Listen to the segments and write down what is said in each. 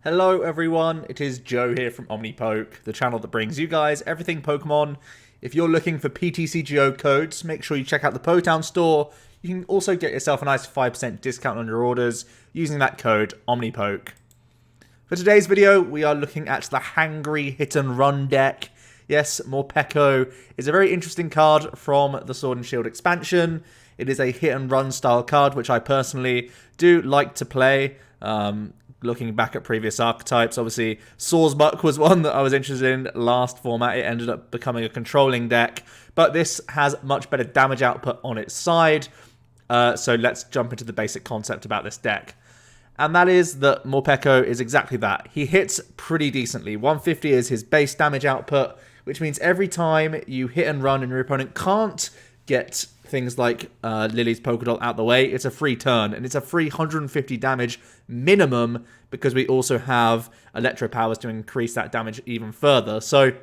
Hello everyone, it is Joe here from OmniPoke, the channel that brings you guys everything Pokemon. If you're looking for PTCGO codes, make sure you check out the Potown store. You can also get yourself a nice 5% discount on your orders using that code OmniPoke. For today's video, we are looking at the Hangry Hit and Run deck. Yes, Morpeko is a very interesting card from the Sword and Shield expansion. It is a hit and run style card, which I personally do like to play. Looking back at previous archetypes, obviously Sawsbuck was one that I was interested in last format. It ended up becoming a controlling deck, but this has much better damage output on its side. So let's jump into the basic concept about this deck. And that is that Morpeko is exactly that. He hits pretty decently. 150 is his base damage output, which means every time you hit and run and your opponent can't get things like Lillie's Pokédoll out the way, it's a free turn, and it's a free 150 damage minimum because we also have Electropowers to increase that damage even further. So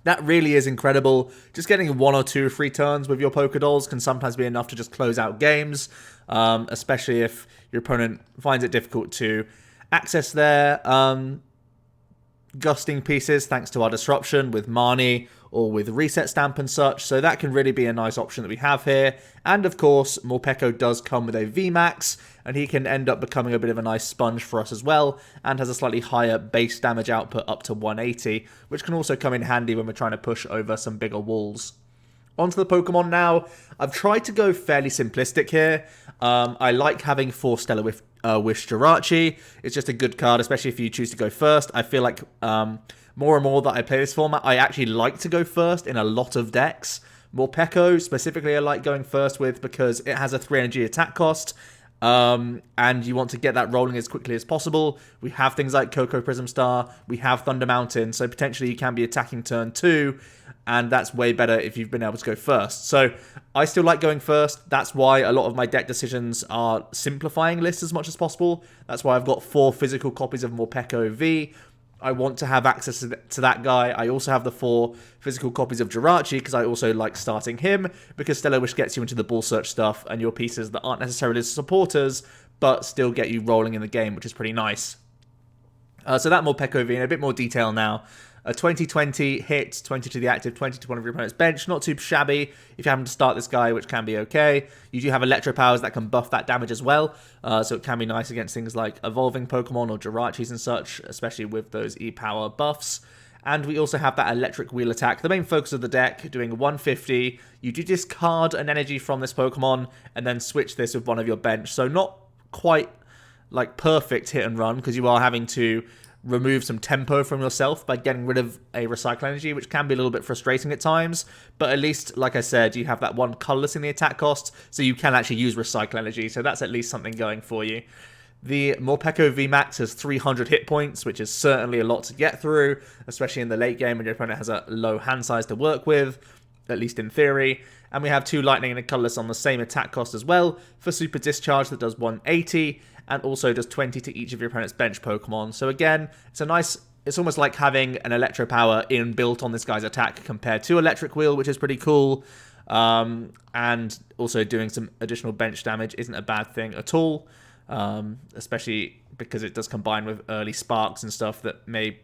that really is incredible. Just getting one or two free turns with your Pokédolls can sometimes be enough to just close out games, especially if your opponent finds it difficult to access their gusting pieces thanks to our disruption with Marnie or with reset stamp and such. So that can really be a nice option that we have here. And of course, Morpeko does come with a VMAX, and he can end up becoming a bit of a nice sponge for us as well, and has a slightly higher base damage output up to 180, which can also come in handy when we're trying to push over some bigger walls. Onto the Pokemon now. I've tried to go fairly simplistic here. I like having 4 Stellar Wish Jirachi. It's just a good card, especially if you choose to go first. I feel like more and more that I play this format, I actually like to go first in a lot of decks. Morpeko, specifically, I like going first with because it has a 3 energy attack cost. And you want to get that rolling as quickly as possible. We have things like Koko Prism Star, we have Thunder Mountain, so potentially you can be attacking turn 2, and that's way better if you've been able to go first. So I still like going first. That's why a lot of my deck decisions are simplifying lists as much as possible. That's why I've got 4 physical copies of Morpeko V. I want to have access to that guy. I also have the 4 physical copies of Jirachi because I also like starting him, because Stellar Wish gets you into the ball search stuff and your pieces that aren't necessarily supporters but still get you rolling in the game, which is pretty nice. So that Morpeko V in a bit more detail now. A 20-20 hit, 20 to the active, 20 to one of your opponent's bench. Not too shabby if you happen to start this guy, which can be okay. You do have Electropowers that can buff that damage as well, so it can be nice against things like evolving Pokemon or Jirachis and such, especially with those E-Power buffs. And we also have that Electric Wheel attack, the main focus of the deck, doing 150. You do discard an energy from this Pokemon and then switch this with one of your bench. So not quite like perfect hit and run, because you are having to remove some tempo from yourself by getting rid of a recycle energy, which can be a little bit frustrating at times, but at least, like I said, you have that one colorless in the attack cost, so you can actually use recycle energy, so that's at least something going for you. The Morpeko VMAX has 300 hit points, which is certainly a lot to get through, especially in the late game when your opponent has a low hand size to work with, at least in theory. And we have 2 lightning and a colorless on the same attack cost as well for Super Discharge that does 180, and also does 20 to each of your opponent's bench Pokemon. So again, it's almost like having an Electropower inbuilt on this guy's attack compared to Electric Wheel, which is pretty cool. And also doing some additional bench damage isn't a bad thing at all, especially because it does combine with early sparks and stuff that may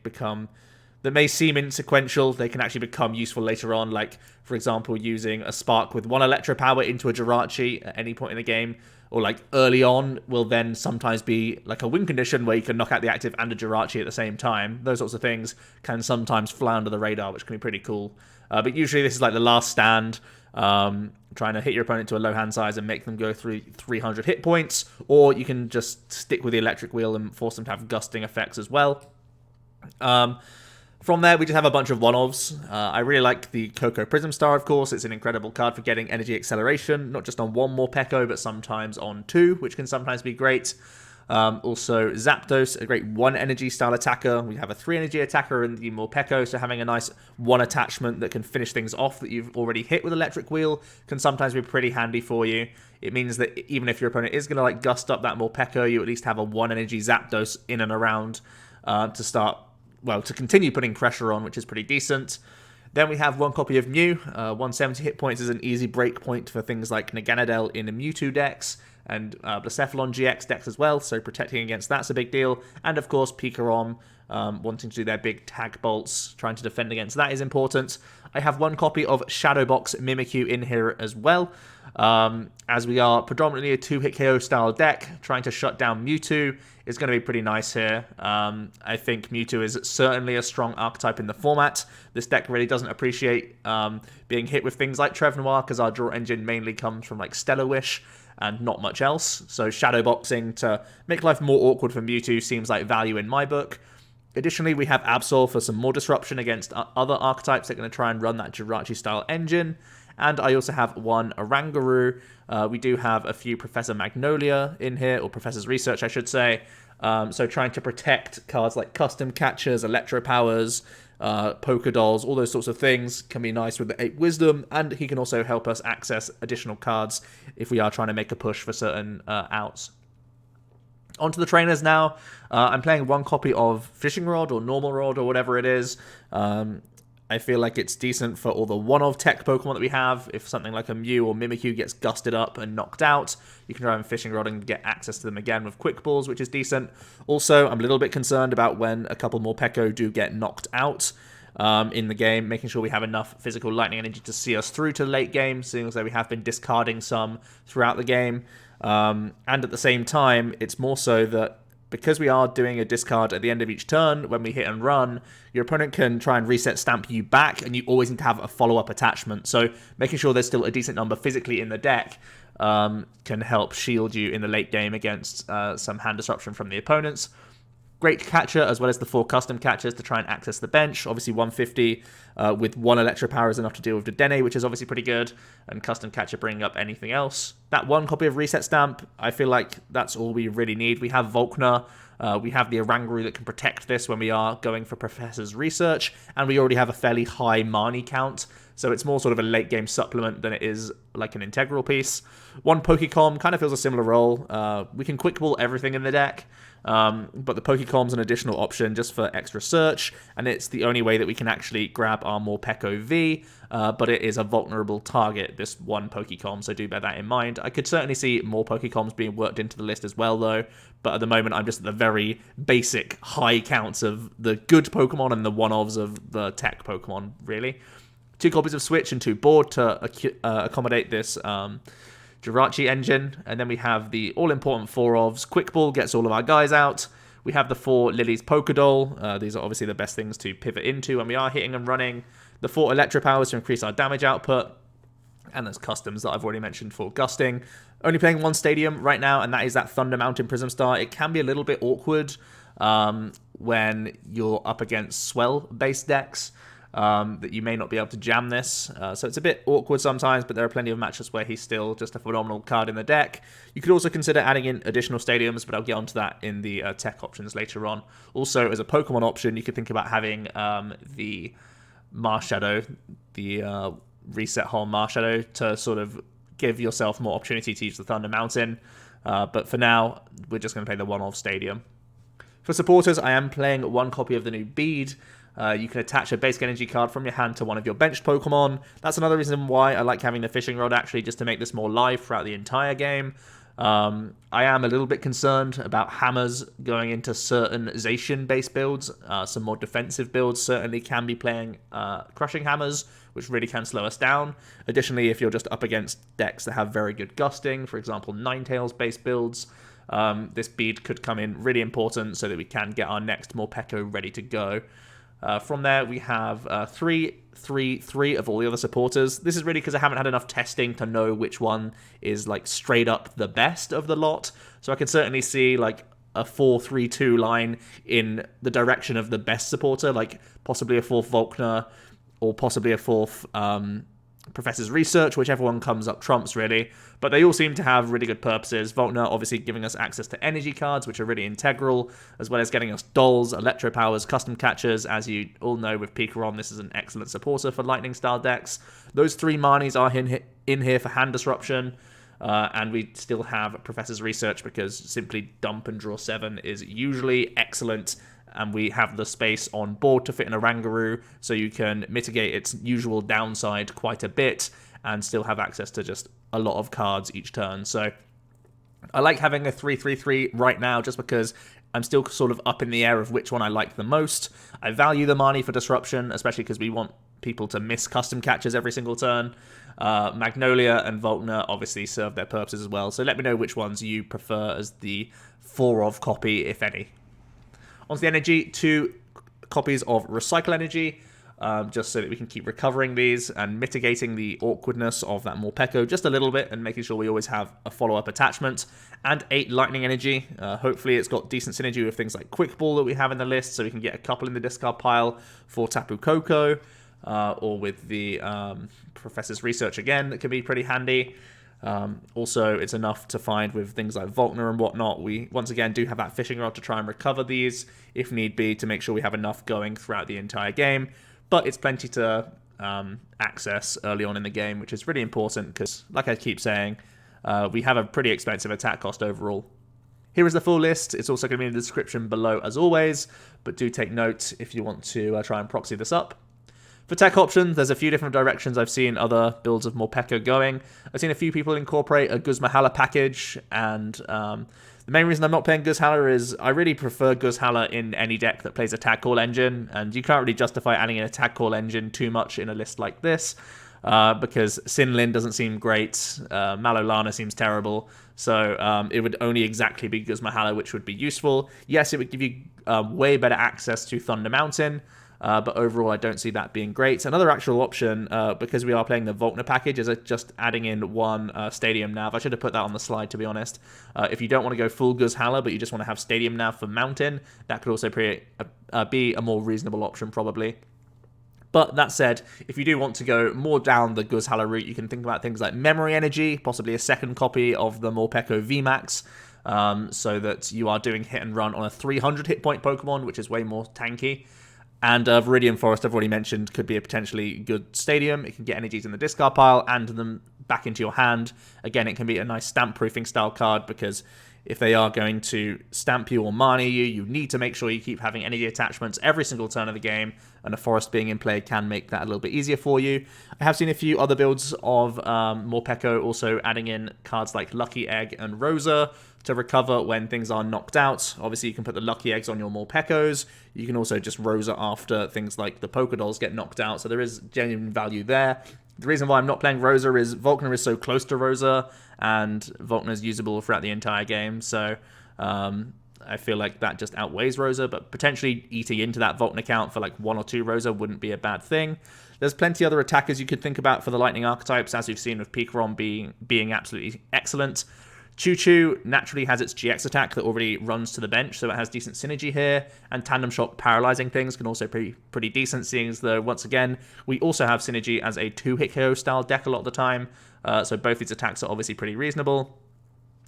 seem insequential. They can actually become useful later on, like, for example, using a spark with 1 Electropower into a Jirachi at any point in the game, or like early on will then sometimes be like a win condition where you can knock out the active and a Jirachi at the same time. Those sorts of things can sometimes fly under the radar, which can be pretty cool. But usually this is like the last stand, trying to hit your opponent to a low hand size and make them go through 300 hit points, or you can just stick with the Electric Wheel and force them to have gusting effects as well. From there, we just have a bunch of one-offs. I really like the Koko Prism Star, of course. It's an incredible card for getting energy acceleration, not just on 1 Morpeko, but sometimes on 2, which can sometimes be great. Also, Zapdos, a great 1 energy style attacker. We have a 3 energy attacker in the Morpeko, so having a nice 1 attachment that can finish things off that you've already hit with Electric Wheel can sometimes be pretty handy for you. It means that even if your opponent is going to like gust up that Morpeko, you at least have a 1 energy Zapdos in and around to continue putting pressure on, which is pretty decent. Then we have 1 copy of Mew. 170 hit points is an easy break point for things like Naganadel in the Mewtwo decks, and Blacephalon GX decks as well, so protecting against that's a big deal. And of course, Pikarom wanting to do their big tag bolts, trying to defend against that is important. I have one copy of Shadowbox Mimikyu in here as well, as we are predominantly a 2-hit KO style deck. Trying to shut down Mewtwo is going to be pretty nice here. I think Mewtwo is certainly a strong archetype in the format. This deck really doesn't appreciate being hit with things like Trevnoir, because our draw engine mainly comes from like Stellar Wish and not much else. So shadowboxing to make life more awkward for Mewtwo seems like value in my book. Additionally, we have Absol for some more disruption against other archetypes that are going to try and run that Jirachi-style engine. And I also have one Oranguru. We do have a few Professor Magnolia in here, or Professor's Research, I should say. So trying to protect cards like Custom Catchers, Electropowers, Pokedolls, all those sorts of things can be nice with the 8 Wisdom. And he can also help us access additional cards if we are trying to make a push for certain outs. Onto the trainers now. I'm playing one copy of Fishing Rod or Normal Rod or whatever it is. I feel like it's decent for all the one-of tech Pokemon that we have. If something like a Mew or Mimikyu gets gusted up and knocked out, you can try and Fishing Rod and get access to them again with Quick Balls, which is decent. Also, I'm a little bit concerned about when a couple Morpeko do get knocked out in the game, making sure we have enough physical lightning energy to see us through to the late game, seeing as though we have been discarding some throughout the game. And at the same time, it's more so that because we are doing a discard at the end of each turn, when we hit and run, your opponent can try and reset stamp you back, and you always need to have a follow-up attachment. So making sure there's still a decent number physically in the deck can help shield you in the late game against some hand disruption from the opponents. Great catcher, as well as the 4 custom catchers to try and access the bench. Obviously 150 with 1 Electropower is enough to deal with the Dene, which is obviously pretty good, and custom catcher bringing up anything else. That 1 copy of Reset Stamp, I feel like that's all we really need. We have Volkner, we have the Oranguru that can protect this when we are going for Professor's Research, and we already have a fairly high Marnie count, so it's more sort of a late game supplement than it is like an integral piece. 1 Pokecom kind of fills a similar role. We can quick ball everything in the deck, but the Pokecom's an additional option just for extra search, and it's the only way that we can actually grab our Morpeko V, but it is a vulnerable target, this 1 Pokecom, so do bear that in mind. I could certainly see more Pokecoms being worked into the list as well, though, but at the moment I'm just at the very basic high counts of the good Pokemon and the one-ofs of the tech Pokemon, really. 2 copies of Switch and 2 board to accommodate this Jirachi engine, and then we have the all-important 4-ofs. Quick Ball gets all of our guys out. We have the 4 Lillie's Pokédoll. These are obviously the best things to pivot into when we are hitting and running. The 4 Electropowers to increase our damage output. And there's customs that I've already mentioned for gusting. Only playing 1 stadium right now, and that is that Thunder Mountain Prism Star. It can be a little bit awkward when you're up against Swell-based decks. That you may not be able to jam this. So it's a bit awkward sometimes, but there are plenty of matches where he's still just a phenomenal card in the deck. You could also consider adding in additional stadiums, but I'll get onto that in the tech options later on. Also, as a Pokemon option, you could think about having the Marshadow, the Reset Hole Marshadow, to sort of give yourself more opportunity to use the Thunder Mountain. But for now, we're just going to play the one-off stadium. For supporters, I am playing 1 copy of the new Bede. You can attach a basic energy card from your hand to one of your benched Pokemon. That's another reason why I like having the Fishing Rod, actually, just to make this more live throughout the entire game. I am a little bit concerned about hammers going into certain Zacian-based builds. Some more defensive builds certainly can be playing Crushing Hammers, which really can slow us down. Additionally, if you're just up against decks that have very good gusting, for example, Ninetales-based builds, this Bede could come in really important so that we can get our next Morpeko ready to go. From there, we have 3 of all the other supporters. This is really because I haven't had enough testing to know which one is like straight up the best of the lot. So I can certainly see like a 4-3-2 line in the direction of the best supporter, like possibly a 4th Volkner or possibly a 4th Professor's Research, whichever one comes up trumps, really. But they all seem to have really good purposes. Volkner obviously giving us access to energy cards, which are really integral, as well as getting us dolls, Electropowers, custom catchers. As you all know, with Pikarom, this is an excellent supporter for lightning-style decks. Those 3 Marnies are in here for hand disruption, and we still have Professor's Research because simply dump and draw 7 is usually excellent. And we have the space on board to fit an Oranguru, so you can mitigate its usual downside quite a bit and still have access to just a lot of cards each turn. So I like having a 3-3-3 right now just because I'm still sort of up in the air of which one I like the most. I value the Marnie for disruption, especially because we want people to miss custom catches every single turn. Magnolia and Volkner obviously serve their purposes as well, so let me know which ones you prefer as the 4-of copy, if any. Onto the energy, 2 copies of Recycle Energy, just so that we can keep recovering these and mitigating the awkwardness of that Morpeko just a little bit and making sure we always have a follow-up attachment. And 8 Lightning Energy. Hopefully it's got decent synergy with things like Quick Ball that we have in the list, so we can get a couple in the discard pile for Tapu Koko, or with the Professor's Research again, that can be pretty handy. Also, it's enough to find with things like Volkner and whatnot. We, once again, do have that fishing rod to try and recover these, if need be, to make sure we have enough going throughout the entire game. But it's plenty to access early on in the game, which is really important because, like I keep saying, we have a pretty expensive attack cost overall. Here is the full list. It's also going to be in the description below as always, but do take note if you want to try and proxy this up. For tech options, there's a few different directions I've seen other builds of Morpeko going. I've seen a few people incorporate a Guzmahala package, and the main reason I'm not playing Guzmahala is I really prefer Guzmahala in any deck that plays a tag call engine, and you can't really justify adding in a tag call engine too much in a list like this, because Sinlin doesn't seem great, Malolana seems terrible, so it would only exactly be Guzmahala which would be useful. Yes, it would give you way better access to Thunder Mountain, but overall I don't see that being great. Another actual option, because we are playing the Volkner package, is just adding in 1 Stadium Nav. I should have put that on the slide, to be honest. If you don't want to go full Guzmahala, but you just want to have Stadium Nav for Mountain, that could also be a more reasonable option, probably. But that said, if you do want to go more down the Guzmahala route, you can think about things like Memory Energy, possibly a second copy of the Morpeko VMAX, so that you are doing hit and run on a 300 hit point Pokemon, which is way more tanky. And Viridian Forest, I've already mentioned, could be a potentially good stadium. It can get energies in the discard pile and them back into your hand. Again, it can be a nice stamp-proofing style card, because if they are going to stamp you or Marnie you, you need to make sure you keep having energy attachments every single turn of the game, and a Forest being in play can make that a little bit easier for you. I have seen a few other builds of Morpeko also adding in cards like Lucky Egg and Rosa to recover when things are knocked out. Obviously, you can put the Lucky Eggs on your Morpekos. You can also just Rosa after things like the Pokédolls get knocked out, so there is genuine value there. The reason why I'm not playing Rosa is Volkner is so close to Rosa, and Volkner is usable throughout the entire game, so I feel like that just outweighs Rosa, but potentially eating into that Volkner count for like 1 or 2 Rosa wouldn't be a bad thing. There's plenty other attackers you could think about for the Lightning archetypes, as we've seen with Pikarom being absolutely excellent. Choo-Choo naturally has its GX attack that already runs to the bench, so it has decent synergy here, and Tandem Shock paralyzing things can also be pretty decent, seeing as though, once again, we also have synergy as a 2-hit KO style deck a lot of the time, so both these attacks are obviously pretty reasonable.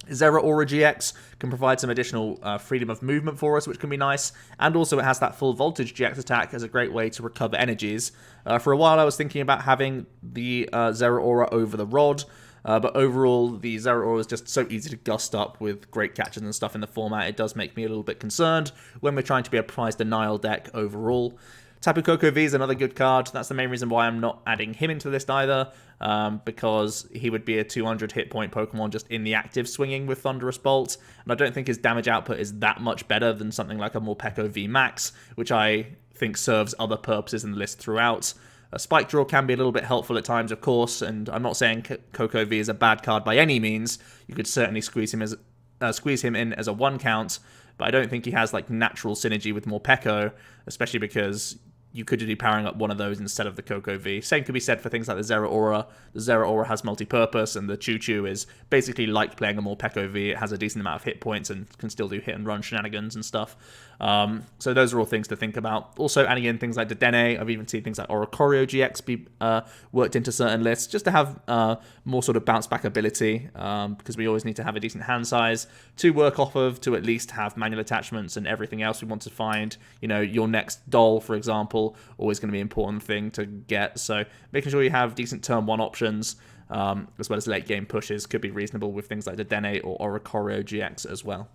Zeraora GX can provide some additional freedom of movement for us, which can be nice, and also it has that full voltage GX attack as a great way to recover energies. For a while I was thinking about having the Zeraora over the Rod, but overall, the Zeraora is just so easy to gust up with great catches and stuff in the format. It does make me a little bit concerned when we're trying to be a prize denial deck overall. Tapu Koko V is another good card. That's the main reason why I'm not adding him into the list either, because he would be a 200 hit point Pokemon just in the active swinging with Thunderous Bolt, and I don't think his damage output is that much better than something like a Morpeko VMAX, which I think serves other purposes in the list throughout. Spike Draw can be a little bit helpful at times, of course, and I'm not saying Koko V is a bad card by any means. You could certainly squeeze him in as a 1 count, but I don't think he has like natural synergy with Morpeko, especially because you could be powering up one of those instead of the Koko V. Same could be said for things like the Zeraora. The Zeraora has multi-purpose, and the Choo-Choo is basically like playing a Morpeko V. It has a decent amount of hit points and can still do hit and run shenanigans and stuff. So those are all things to think about. Also adding in things like Dedenne. I've even seen things like Oranguru GX be worked into certain lists, just to have more sort of bounce back ability, because we always need to have a decent hand size to work off of, to at least have manual attachments and everything else we want to find. You know, your next doll, for example, always going to be an important thing to get. So making sure you have decent turn 1 options, as well as late game pushes, could be reasonable with things like Dedenne or Oranguru GX as well.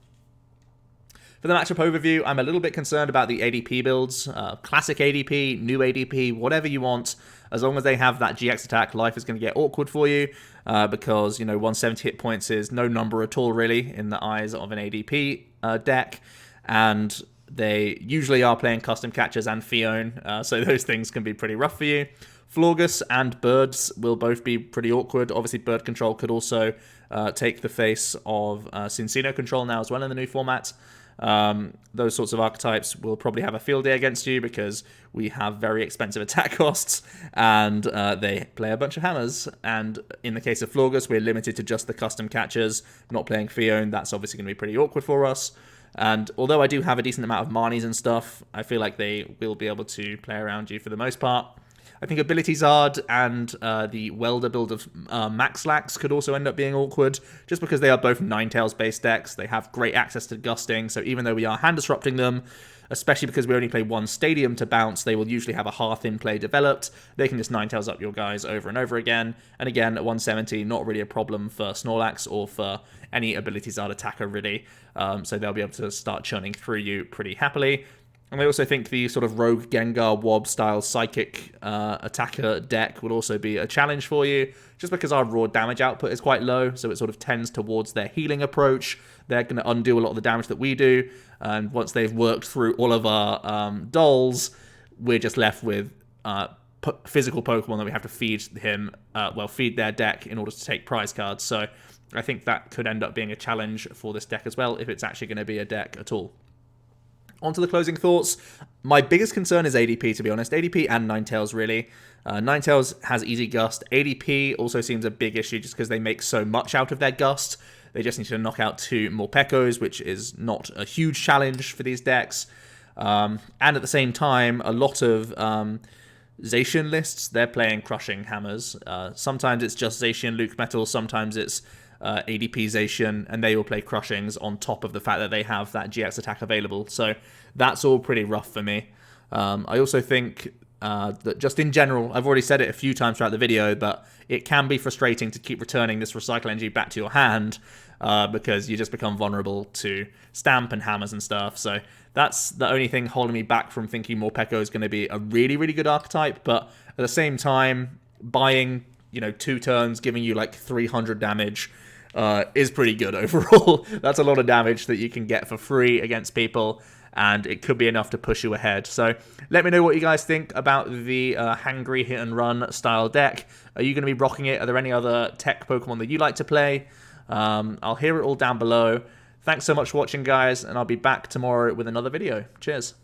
For the matchup overview, I'm a little bit concerned about the ADP builds. Classic ADP, new ADP, whatever you want. As long as they have that GX attack, life is going to get awkward for you because, 170 hit points is no number at all, really, in the eyes of an ADP deck. And they usually are playing custom catchers and Fione, so those things can be pretty rough for you. Florges and Birds will both be pretty awkward. Obviously, Bird Control could also take the face of Cincino Control now as well in the new format. Those sorts of archetypes will probably have a field day against you because we have very expensive attack costs and they play a bunch of hammers. And in the case of Florges, we're limited to just the custom catchers, not playing Fione. That's obviously going to be pretty awkward for us. And although I do have a decent amount of Marnies and stuff, I feel like they will be able to play around you for the most part. I think Ability Zard and the Welder build of Max Lax could also end up being awkward, just because they are both Ninetales based decks. They have great access to Gusting, so even though we are hand disrupting them, especially because we only play one Stadium to bounce, they will usually have a Hearth in play developed. They can just Ninetales up your guys over and over again. And again, at 170, not really a problem for Snorlax or for any Ability Zard attacker, really. So they'll be able to start churning through you pretty happily. And I also think the sort of Rogue Gengar Wob style Psychic attacker deck will also be a challenge for you, just because our raw damage output is quite low, so it sort of tends towards their healing approach. They're going to undo a lot of the damage that we do, and once they've worked through all of our dolls, we're just left with physical Pokemon that we have to feed feed their deck in order to take prize cards. So I think that could end up being a challenge for this deck as well, if it's actually going to be a deck at all. On to the closing thoughts. My biggest concern is ADP, to be honest. ADP and Ninetales, really. Ninetales has easy Gust. ADP also seems a big issue just because they make so much out of their Gust. They just need to knock out 2 Morpekos, which is not a huge challenge for these decks. And at the same time, a lot of Zacian lists, they're playing Crushing Hammers. Sometimes it's just Zacian Luke Metal, sometimes it's ADP Zacian, and they will play Crushings on top of the fact that they have that GX attack available. So that's all pretty rough for me. I also think that just in general, I've already said it a few times throughout the video, but it can be frustrating to keep returning this Recycle Energy back to your hand because you just become vulnerable to Stamp and Hammers and stuff. So that's the only thing holding me back from thinking Morpeko is going to be a really, really good archetype. But at the same time, buying 2 turns, giving you like 300 damage is pretty good overall. That's a lot of damage that you can get for free against people, and it could be enough to push you ahead. So let me know what you guys think about the hangry hit and run style deck. Are you going to be rocking it? Are there any other tech Pokemon that you like to play? I'll hear it all down below. Thanks so much for watching, guys, and I'll be back tomorrow with another video. Cheers.